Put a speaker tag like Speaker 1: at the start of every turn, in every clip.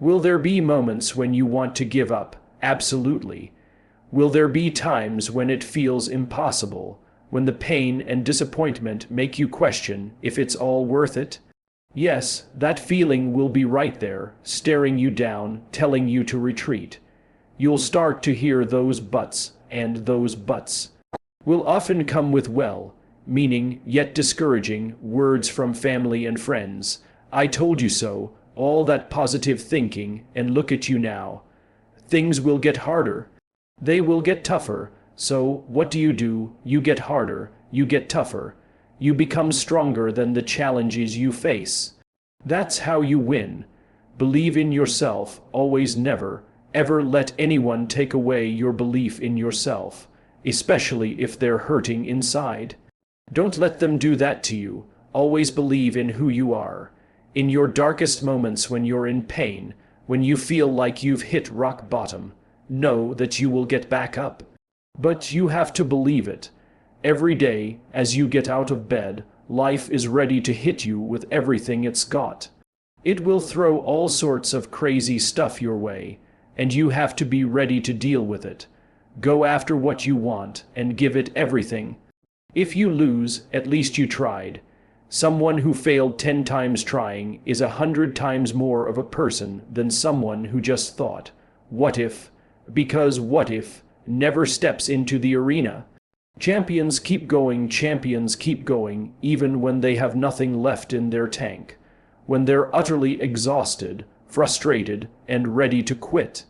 Speaker 1: Will there be moments when you want to give up? Absolutely. Will there be times when it feels impossible, when the pain and disappointment make you question if it's all worth it? Yes, that feeling will be right there, staring you down, telling you to retreat. You'll start to hear those buts, and those buts will often come with well-meaning yet discouraging words from family and friends. I told you so, all that positive thinking, and look at you now. Things will get harder. They will get tougher. So what do? You get harder, you get tougher. You become stronger than the challenges you face. That's how you win. Believe in yourself, always, never, ever let anyone take away your belief in yourself, especially if they're hurting inside. Don't let them do that to you. Always believe in who you are. In your darkest moments, when you're in pain, when you feel like you've hit rock bottom, know that you will get back up. But you have to believe it. Every day, as you get out of bed, life is ready to hit you with everything it's got. It will throw all sorts of crazy stuff your way, and you have to be ready to deal with it. Go after what you want and give it everything. If you lose, at least you tried. Someone who failed 10 times trying is 100 times more of a person than someone who just thought, what if? Because what if never steps into the arena. Champions keep going, even when they have nothing left in their tank. When they're utterly exhausted, frustrated, and ready to quit.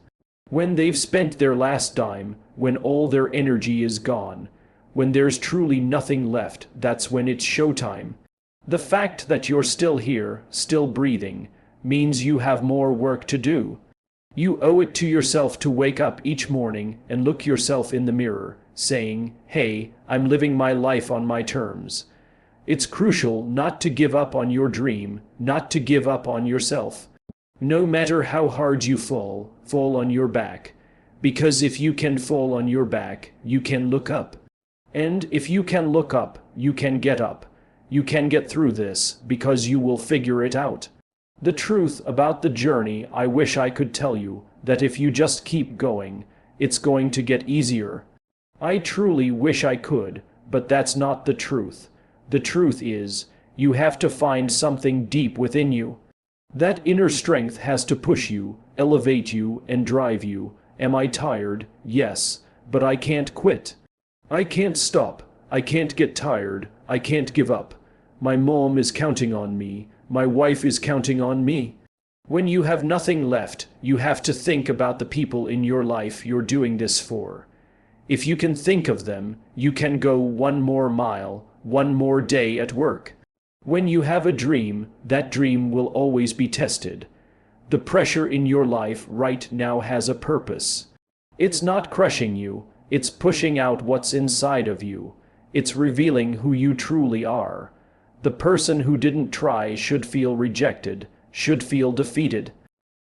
Speaker 1: When they've spent their last dime, when all their energy is gone. When there's truly nothing left, that's when it's showtime. The fact that you're still here, still breathing, means you have more work to do. You owe it to yourself to wake up each morning and look yourself in the mirror, saying, hey, I'm living my life on my terms. It's crucial not to give up on your dream, not to give up on yourself. No matter how hard you fall on your back. Because if you can fall on your back, you can look up. And if you can look up, you can get up. You can get through this, because you will figure it out. The truth about the journey, I wish I could tell you, that if you just keep going, it's going to get easier. I truly wish I could, but that's not the truth. The truth is, you have to find something deep within you. That inner strength has to push you, elevate you, and drive you. Am I tired? Yes, but I can't quit. I can't stop. I can't get tired. I can't give up. My mom is counting on me. My wife is counting on me. When you have nothing left, you have to think about the people in your life you're doing this for. If you can think of them, you can go one more mile, one more day at work. When you have a dream, that dream will always be tested. The pressure in your life right now has a purpose. It's not crushing you, it's pushing out what's inside of you. It's revealing who you truly are. The person who didn't try should feel rejected, should feel defeated.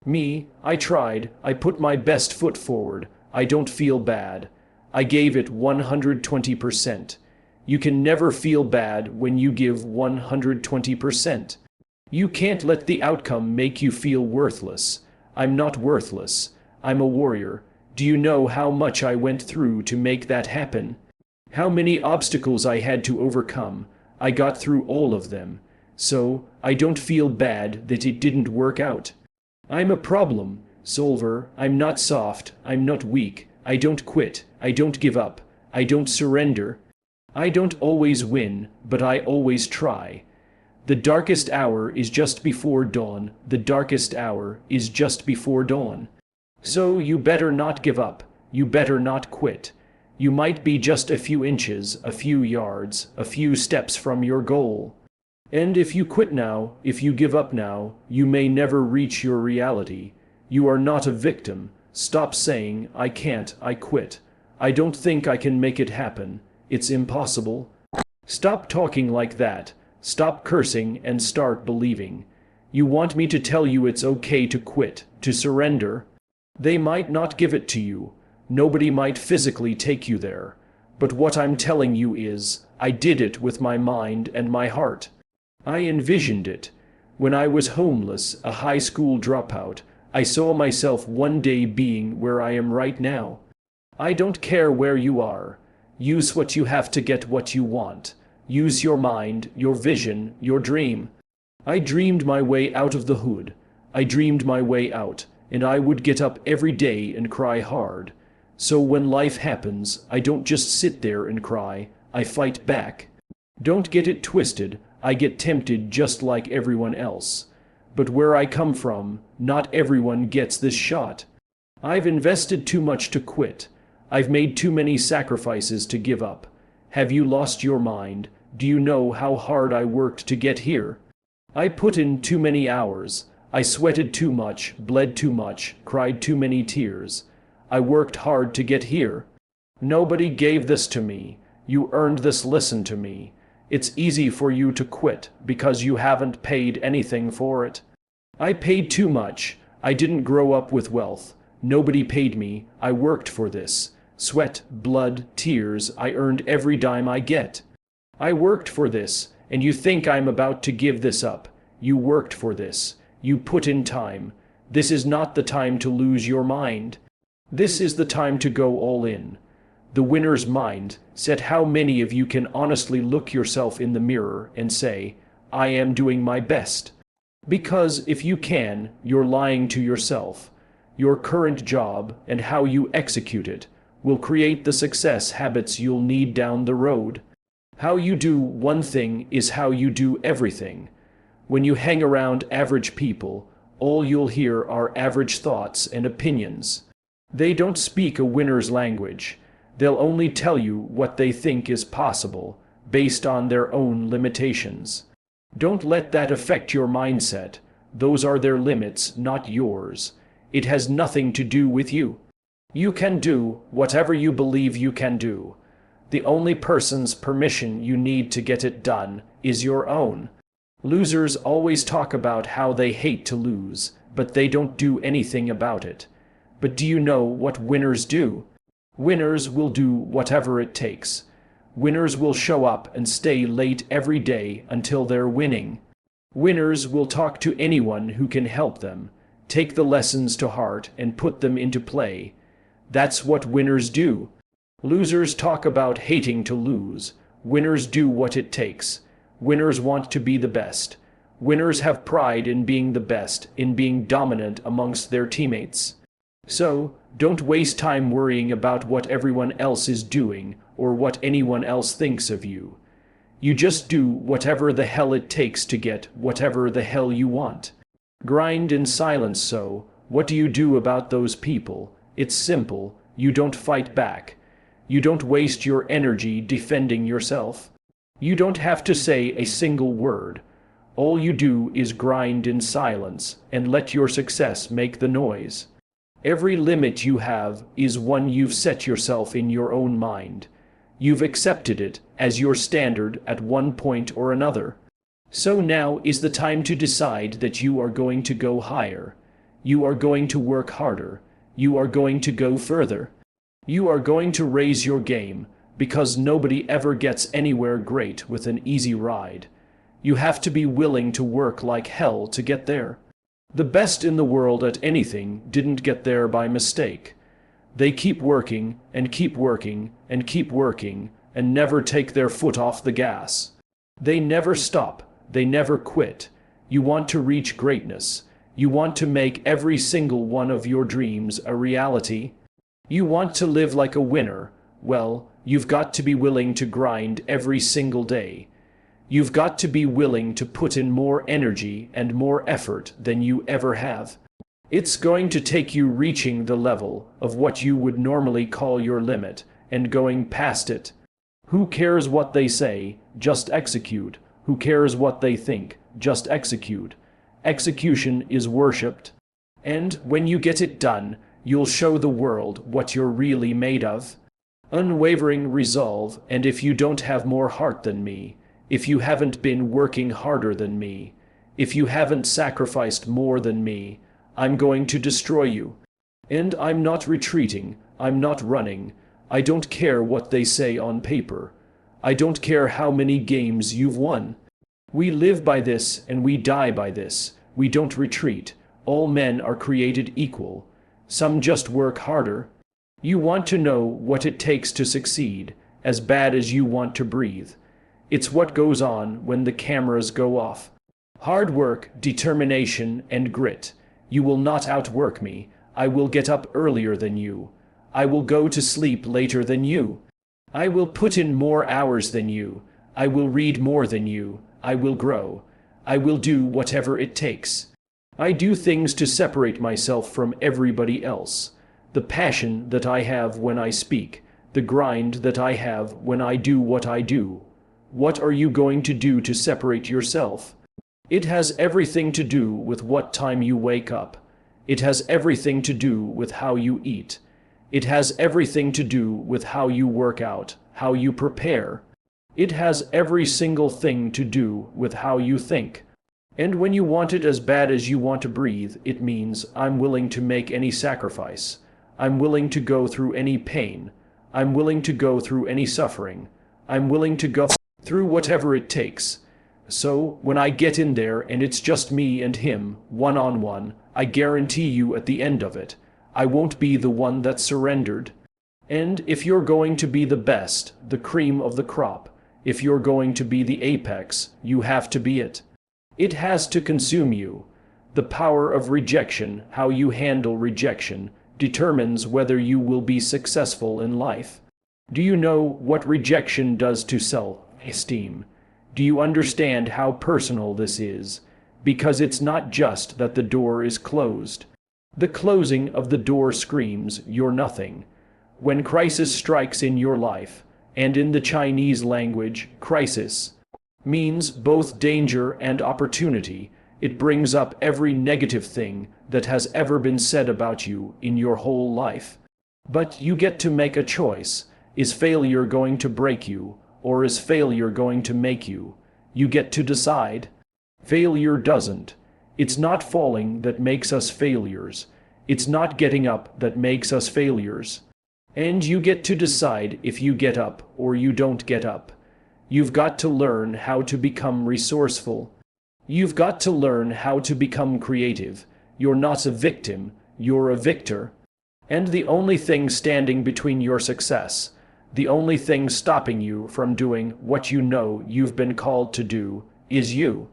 Speaker 1: Me, I tried, I put my best foot forward, I don't feel bad. I gave it 120%. You can never feel bad when you give 120%. You can't let the outcome make you feel worthless. I'm not worthless. I'm a warrior. Do you know how much I went through to make that happen? How many obstacles I had to overcome? I got through all of them. So, I don't feel bad that it didn't work out. I'm a problem solver. I'm not soft. I'm not weak. I don't quit. I don't give up. I don't surrender. I don't always win, but I always try. The darkest hour is just before dawn. The darkest hour is just before dawn. So you better not give up. You better not quit. You might be just a few inches, a few yards, a few steps from your goal. And if you quit now, if you give up now, you may never reach your reality. You are not a victim. Stop saying, I can't, I quit. I don't think I can make it happen. It's impossible. Stop talking like that. Stop cursing and start believing. You want me to tell you it's okay to quit, to surrender? They might not give it to you. Nobody might physically take you there. But what I'm telling you is, I did it with my mind and my heart. I envisioned it. When I was homeless, a high school dropout, I saw myself one day being where I am right now. I don't care where you are. Use what you have to get what you want. Use your mind, your vision, your dream. I dreamed my way out of the hood. I dreamed my way out, and I would get up every day and cry hard. So when life happens, I don't just sit there and cry, I fight back. Don't get it twisted, I get tempted just like everyone else. But where I come from, not everyone gets this shot. I've invested too much to quit. I've made too many sacrifices to give up. Have you lost your mind? Do you know how hard I worked to get here? I put in too many hours. I sweated too much, bled too much, cried too many tears. I worked hard to get here. Nobody gave this to me. You earned this. Listen to me. It's easy for you to quit because you haven't paid anything for it. I paid too much. I didn't grow up with wealth. Nobody paid me. I worked for this. Sweat, blood, tears, I earned every dime I get. I worked for this, and you think I'm about to give this up. You worked for this. You put in time. This is not the time to lose your mind. This is the time to go all in. The winner's mind said how many of you can honestly look yourself in the mirror and say, I am doing my best. Because if you can, you're lying to yourself. Your current job and how you execute it will create the success habits you'll need down the road. How you do one thing is how you do everything. When you hang around average people, all you'll hear are average thoughts and opinions. They don't speak a winner's language. They'll only tell you what they think is possible, based on their own limitations. Don't let that affect your mindset. Those are their limits, not yours. It has nothing to do with you. You can do whatever you believe you can do. The only person's permission you need to get it done is your own. Losers always talk about how they hate to lose, but they don't do anything about it. But do you know what winners do? Winners will do whatever it takes. Winners will show up and stay late every day until they're winning. Winners will talk to anyone who can help them, take the lessons to heart and put them into play. That's what winners do. Losers talk about hating to lose. Winners do what it takes. Winners want to be the best. Winners have pride in being the best, in being dominant amongst their teammates. So, don't waste time worrying about what everyone else is doing or what anyone else thinks of you. You just do whatever the hell it takes to get whatever the hell you want. Grind in silence. So, what do you do about those people? It's simple. You don't fight back. You don't waste your energy defending yourself. You don't have to say a single word. All you do is grind in silence and let your success make the noise. Every limit you have is one you've set yourself in your own mind. You've accepted it as your standard at one point or another. So now is the time to decide that you are going to go higher. You are going to work harder. You are going to go further. You are going to raise your game, because nobody ever gets anywhere great with an easy ride. You have to be willing to work like hell to get there. The best in the world at anything didn't get there by mistake. They keep working and keep working and keep working and never take their foot off the gas. They never stop. They never quit. You want to reach greatness. You want to make every single one of your dreams a reality. You want to live like a winner. Well, you've got to be willing to grind every single day. You've got to be willing to put in more energy and more effort than you ever have. It's going to take you reaching the level of what you would normally call your limit and going past it. Who cares what they say? Just execute. Who cares what they think? Just execute. Execution is worshipped. And when you get it done, you'll show the world what you're really made of. Unwavering resolve, and if you don't have more heart than me, if you haven't been working harder than me, if you haven't sacrificed more than me, I'm going to destroy you. And I'm not retreating, I'm not running. I don't care what they say on paper. I don't care how many games you've won. We live by this and we die by this. We don't retreat. All men are created equal. Some just work harder. You want to know what it takes to succeed, as bad as you want to breathe. It's what goes on when the cameras go off. Hard work, determination, and grit. You will not outwork me. I will get up earlier than you. I will go to sleep later than you. I will put in more hours than you. I will read more than you. I will grow. I will do whatever it takes. I do things to separate myself from everybody else. The passion that I have when I speak, the grind that I have when I do what I do. What are you going to do to separate yourself? It has everything to do with what time you wake up. It has everything to do with how you eat. It has everything to do with how you work out, how you prepare. It has every single thing to do with how you think. And when you want it as bad as you want to breathe, it means I'm willing to make any sacrifice. I'm willing to go through any pain. I'm willing to go through any suffering. I'm willing to go through whatever it takes. So, when I get in there and it's just me and him, one-on-one, I guarantee you at the end of it, I won't be the one that surrendered. And if you're going to be the best, the cream of the crop, if you're going to be the apex, you have to be it. It has to consume you. The power of rejection, how you handle rejection, determines whether you will be successful in life. Do you know what rejection does to self-esteem? Do you understand how personal this is? Because it's not just that the door is closed. The closing of the door screams, you're nothing. When crisis strikes in your life, and in the Chinese language, crisis means both danger and opportunity. It brings up every negative thing that has ever been said about you in your whole life. But you get to make a choice. Is failure going to break you, or is failure going to make you? You get to decide. Failure doesn't. It's not falling that makes us failures. It's not getting up that makes us failures. And you get to decide if you get up or you don't get up. You've got to learn how to become resourceful. You've got to learn how to become creative. You're not a victim, you're a victor. And the only thing standing between your success, the only thing stopping you from doing what you know you've been called to do, is you.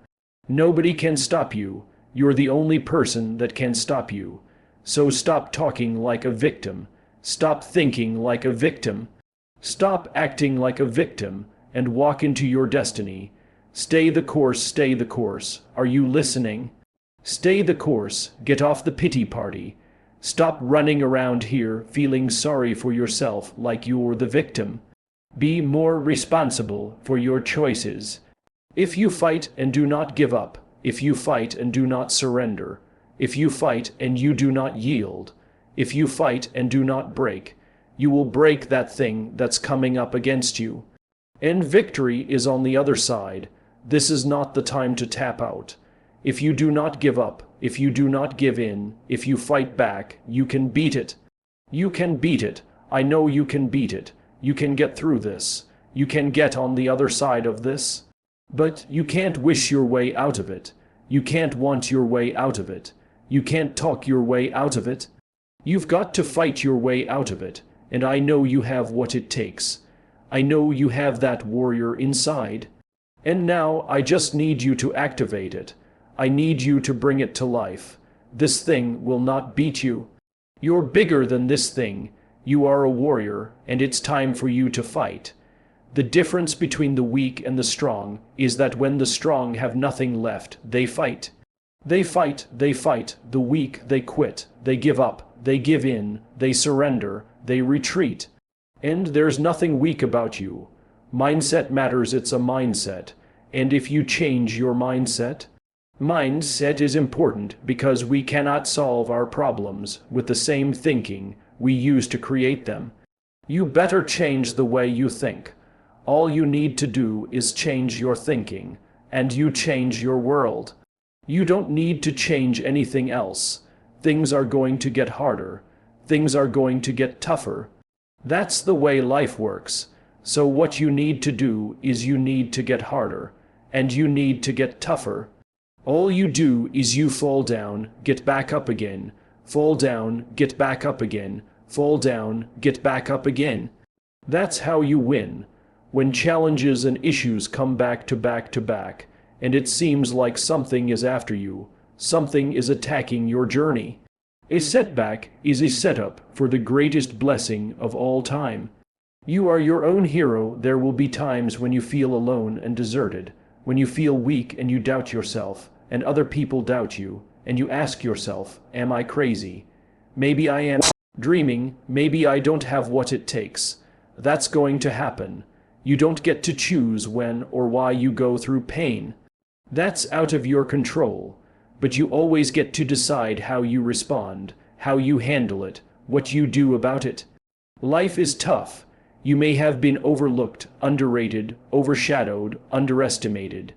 Speaker 1: Nobody can stop you. You're the only person that can stop you. So stop talking like a victim. Stop thinking like a victim. Stop acting like a victim and walk into your destiny. Stay the course, stay the course. Are you listening? Stay the course, get off the pity party. Stop running around here feeling sorry for yourself like you're the victim. Be more responsible for your choices. If you fight and do not give up, if you fight and do not surrender, if you fight and you do not yield, if you fight and do not break, you will break that thing that's coming up against you. And victory is on the other side. This is not the time to tap out. If you do not give up, if you do not give in, if you fight back, you can beat it. You can beat it. I know you can beat it. You can get through this. You can get on the other side of this. But you can't wish your way out of it. You can't want your way out of it. You can't talk your way out of it. You've got to fight your way out of it, and I know you have what it takes. I know you have that warrior inside. And now I just need you to activate it. I need you to bring it to life. This thing will not beat you. You're bigger than this thing. You are a warrior, and it's time for you to fight. The difference between the weak and the strong is that when the strong have nothing left, they fight. They fight, they fight. The weak, they quit. They give up. They give in. They surrender. They retreat. And there's nothing weak about you. Mindset matters, it's a mindset. And if you change your mindset is important because we cannot solve our problems with the same thinking we use to create them. You better change the way you think. All you need to do is change your thinking, and you change your world. You don't need to change anything else. Things are going to get harder. Things are going to get tougher. That's the way life works. So what you need to do is you need to get harder, and you need to get tougher. All you do is you fall down, get back up again, fall down, get back up again, fall down, get back up again. That's how you win. When challenges and issues come back to back to back, and it seems like something is after you, something is attacking your journey. A setback is a setup for the greatest blessing of all time. You are your own hero. There will be times when you feel alone and deserted, when you feel weak and you doubt yourself, and other people doubt you, and you ask yourself, am I crazy? Maybe I am dreaming, maybe I don't have what it takes. That's going to happen. You don't get to choose when or why you go through pain. That's out of your control. But you always get to decide how you respond, how you handle it, what you do about it. Life is tough. You may have been overlooked, underrated, overshadowed, underestimated.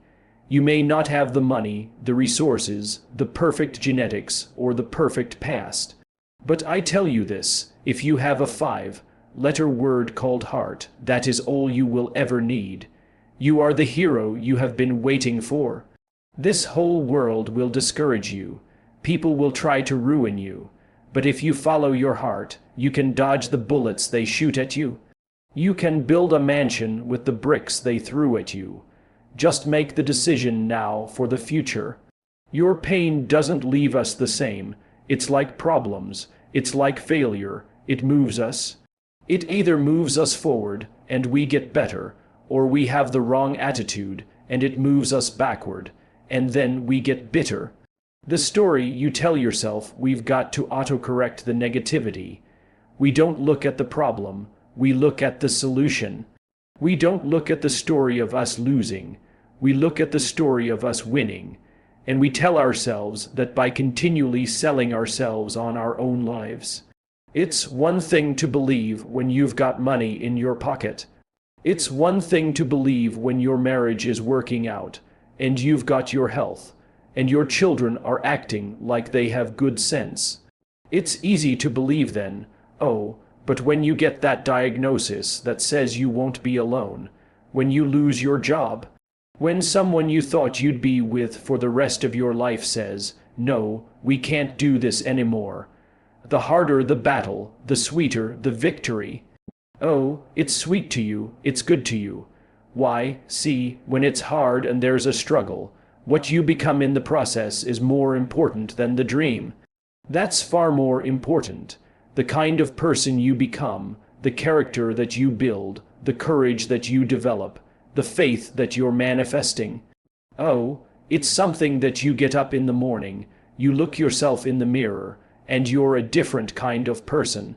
Speaker 1: You may not have the money, the resources, the perfect genetics, or the perfect past. But I tell you this, if you have a 5-letter word called heart, that is all you will ever need. You are the hero you have been waiting for. This whole world will discourage you. People will try to ruin you. But if you follow your heart, you can dodge the bullets they shoot at you. You can build a mansion with the bricks they threw at you. Just make the decision now for the future. Your pain doesn't leave us the same. It's like problems. It's like failure. It moves us. It either moves us forward and we get better, or we have the wrong attitude and it moves us backward, and then we get bitter. The story you tell yourself, we've got to autocorrect the negativity. We don't look at the problem. We look at the solution. We don't look at the story of us losing. We look at the story of us winning. And we tell ourselves that by continually selling ourselves on our own lives. It's one thing to believe when you've got money in your pocket. It's one thing to believe when your marriage is working out, and you've got your health, and your children are acting like they have good sense. It's easy to believe then, oh, but when you get that diagnosis that says you won't be alone, when you lose your job, when someone you thought you'd be with for the rest of your life says, no, we can't do this anymore. The harder the battle, the sweeter the victory. Oh, it's sweet to you, it's good to you. Why, see, when it's hard and there's a struggle, what you become in the process is more important than the dream. That's far more important. The kind of person you become, the character that you build, the courage that you develop, the faith that you're manifesting. Oh, it's something that you get up in the morning, you look yourself in the mirror, and you're a different kind of person.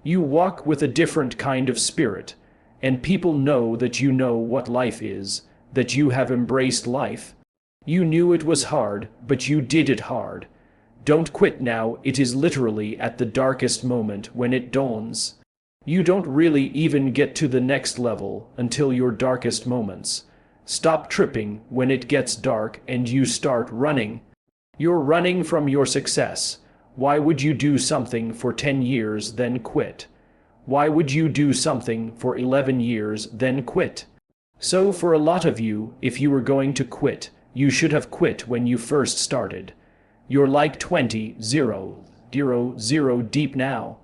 Speaker 1: You walk with a different kind of spirit, and people know that you know what life is, that you have embraced life. You knew it was hard, but you did it hard. Don't quit now, it is literally at the darkest moment when it dawns. You don't really even get to the next level until your darkest moments. Stop tripping when it gets dark and you start running. You're running from your success. Why would you do something for 10 years then quit? Why would you do something for 11 years then quit? So for a lot of you, if you were going to quit, you should have quit when you first started. You're like 0 deep now.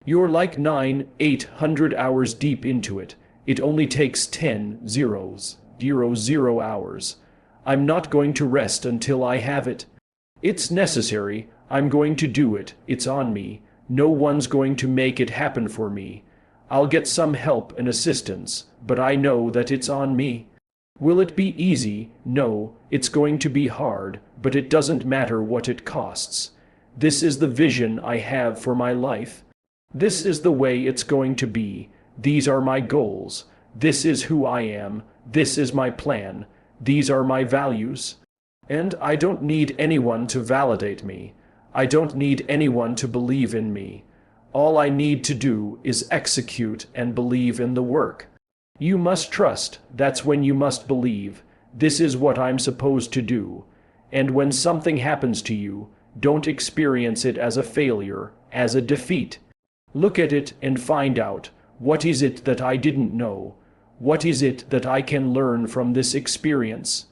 Speaker 1: You're like 800 hours deep into it. It only takes 10 hours. I'm not going to rest until I have it. It's necessary. I'm going to do it. It's on me. No one's going to make it happen for me. I'll get some help and assistance, but I know that it's on me. Will it be easy? No, it's going to be hard, but it doesn't matter what it costs. This is the vision I have for my life. This is the way it's going to be. These are my goals. This is who I am. This is my plan. These are my values. And I don't need anyone to validate me. I don't need anyone to believe in me. All I need to do is execute and believe in the work. You must trust, that's when you must believe. This is what I'm supposed to do. And when something happens to you, don't experience it as a failure, as a defeat. Look at it and find out, what is it that I didn't know? What is it that I can learn from this experience?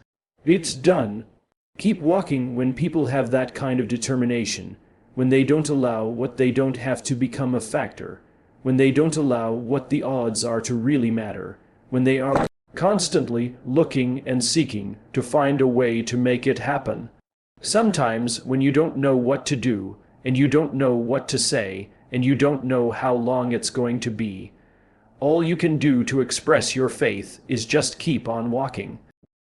Speaker 1: It's done. Keep walking when people have that kind of determination, when they don't allow what they don't have to become a factor, when they don't allow what the odds are to really matter, when they are constantly looking and seeking to find a way to make it happen. Sometimes when you don't know what to do, and you don't know what to say, and you don't know how long it's going to be, all you can do to express your faith is just keep on walking.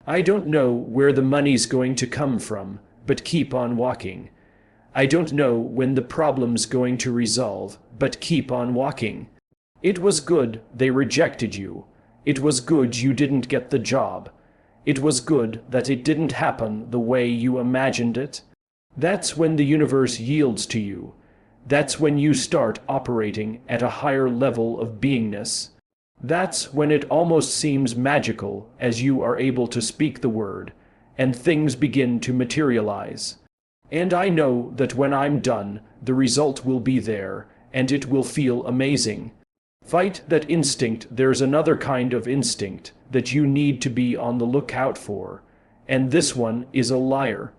Speaker 1: I don't know where the money's going to come from, but keep on walking. I don't know when the problem's going to resolve, but keep on walking. It was good they rejected you. It was good you didn't get the job. It was good that it didn't happen the way you imagined it. That's when the universe yields to you. That's when you start operating at a higher level of beingness. That's when it almost seems magical as you are able to speak the word, and things begin to materialize. And I know that when I'm done, the result will be there, and it will feel amazing. Fight that instinct. There's another kind of instinct that you need to be on the lookout for, and this one is a liar.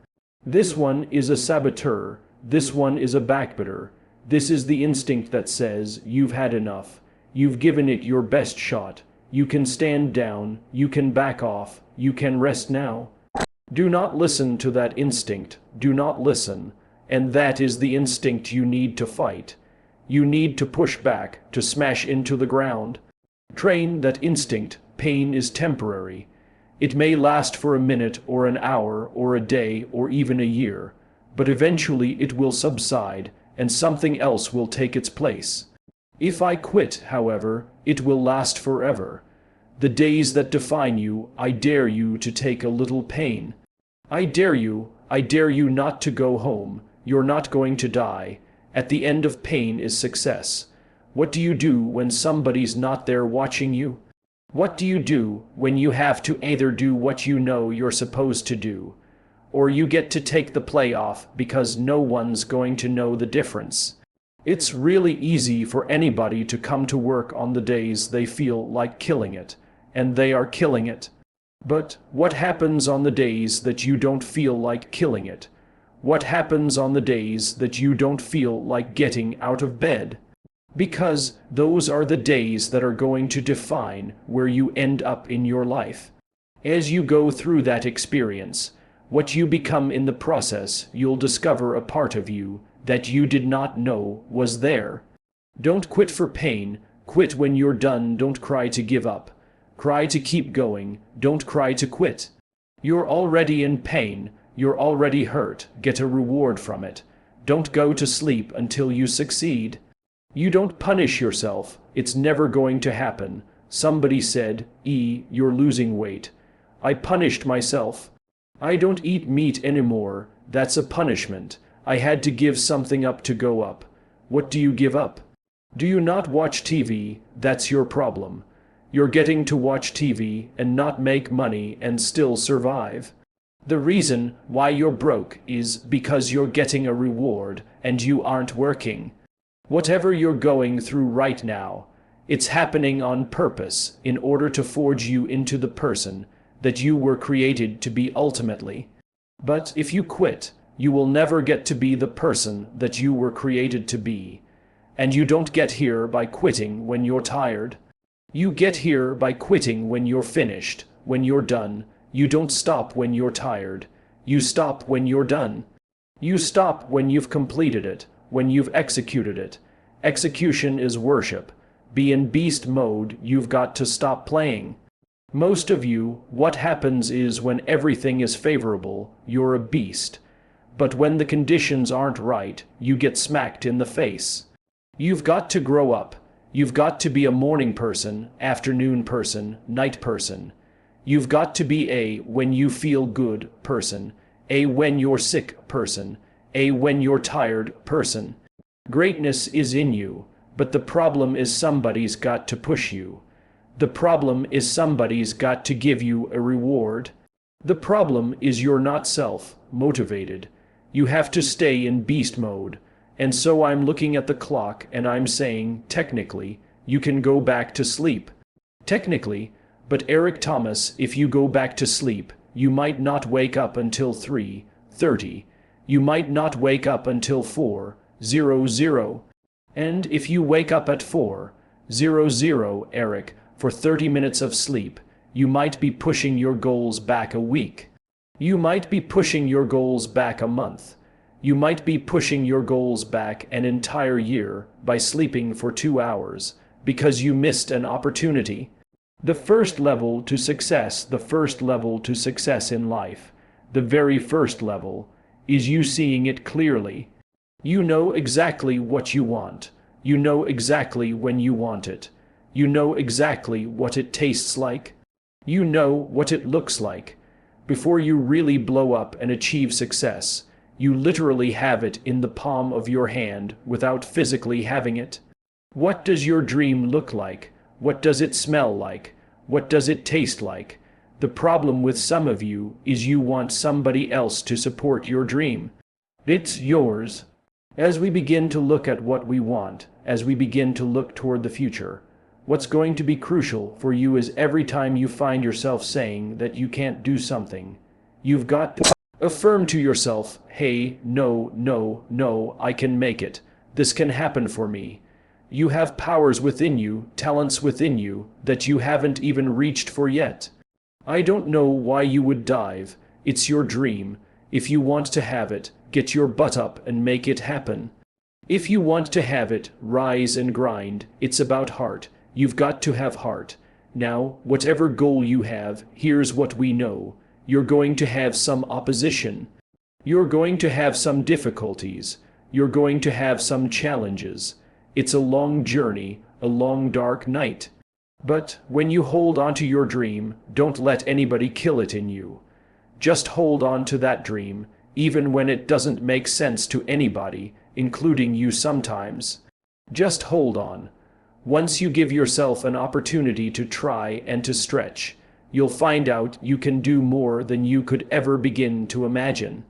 Speaker 1: This one is a saboteur. This one is a backbiter. This is the instinct that says, you've had enough. You've given it your best shot. You can stand down. You can back off. You can rest now. Do not listen to that instinct. Do not listen. And that is the instinct you need to fight. You need to push back, to smash into the ground. Train that instinct. Pain is temporary. It may last for a minute or an hour or a day or even a year, but eventually it will subside and something else will take its place. If I quit, however, it will last forever. The days that define you, I dare you to take a little pain. I dare you not to go home. You're not going to die. At the end of pain is success. What do you do when somebody's not there watching you? What do you do when you have to either do what you know you're supposed to do, or you get to take the play off because no one's going to know the difference? It's really easy for anybody to come to work on the days they feel like killing it, and they are killing it. But what happens on the days that you don't feel like killing it? What happens on the days that you don't feel like getting out of bed? Because those are the days that are going to define where you end up in your life. As you go through that experience, what you become in the process, you'll discover a part of you that you did not know was there. Don't quit for pain. Quit when you're done. Don't cry to give up. Cry to keep going. Don't cry to quit. You're already in pain. You're already hurt. Get a reward from it. Don't go to sleep until you succeed. You don't punish yourself. It's never going to happen. Somebody said, you're losing weight. I punished myself. I don't eat meat anymore. That's a punishment. I had to give something up to go up. What do you give up? Do you not watch TV? That's your problem. You're getting to watch TV and not make money and still survive. The reason why you're broke is because you're getting a reward and you aren't working. Whatever you're going through right now, it's happening on purpose in order to forge you into the person that you were created to be ultimately. But if you quit, you will never get to be the person that you were created to be. And you don't get here by quitting when you're tired. You get here by quitting when you're finished, when you're done. You don't stop when you're tired. You stop when you're done. You stop when you've completed it, when you've executed it. Execution is worship. Be in beast mode. You've got to stop playing. Most of you, what happens is when everything is favorable, you're a beast. But when the conditions aren't right, you get smacked in the face. You've got to grow up. You've got to be a morning person, afternoon person, night person. You've got to be a when you feel good person, a when you're sick person, a when you're tired person. Greatness is in you, but the problem is somebody's got to push you. The problem is somebody's got to give you a reward. The problem is you're not self-motivated. You have to stay in beast mode. And so I'm looking at the clock and I'm saying, technically, you can go back to sleep. Technically, but Eric Thomas, if you go back to sleep, you might not wake up until 3:30. You might not wake up until 4:00. And if you wake up at 4:00, Eric, for 30 minutes of sleep, you might be pushing your goals back a week. You might be pushing your goals back a month. You might be pushing your goals back an entire year by sleeping for 2 hours because you missed an opportunity. The first level to success in life, the very first level, is you seeing it clearly. You know exactly what you want. You know exactly when you want it. You know exactly what it tastes like. You know what it looks like. Before you really blow up and achieve success, you literally have it in the palm of your hand without physically having it. What does your dream look like? What does it smell like? What does it taste like? The problem with some of you is you want somebody else to support your dream. It's yours. As we begin to look at what we want, as we begin to look toward the future, what's going to be crucial for you is every time you find yourself saying that you can't do something, you've got to affirm to yourself, hey, no, I can make it. This can happen for me. You have powers within you, talents within you, that you haven't even reached for yet. I don't know why you would dive. It's your dream. If you want to have it, get your butt up and make it happen. If you want to have it, rise and grind. It's about heart. You've got to have heart. Now, whatever goal you have, here's what we know. You're going to have some opposition. You're going to have some difficulties. You're going to have some challenges. It's a long journey, a long dark night. But when you hold on to your dream, don't let anybody kill it in you. Just hold on to that dream, even when it doesn't make sense to anybody, including you sometimes. Just hold on. Once you give yourself an opportunity to try and to stretch, you'll find out you can do more than you could ever begin to imagine.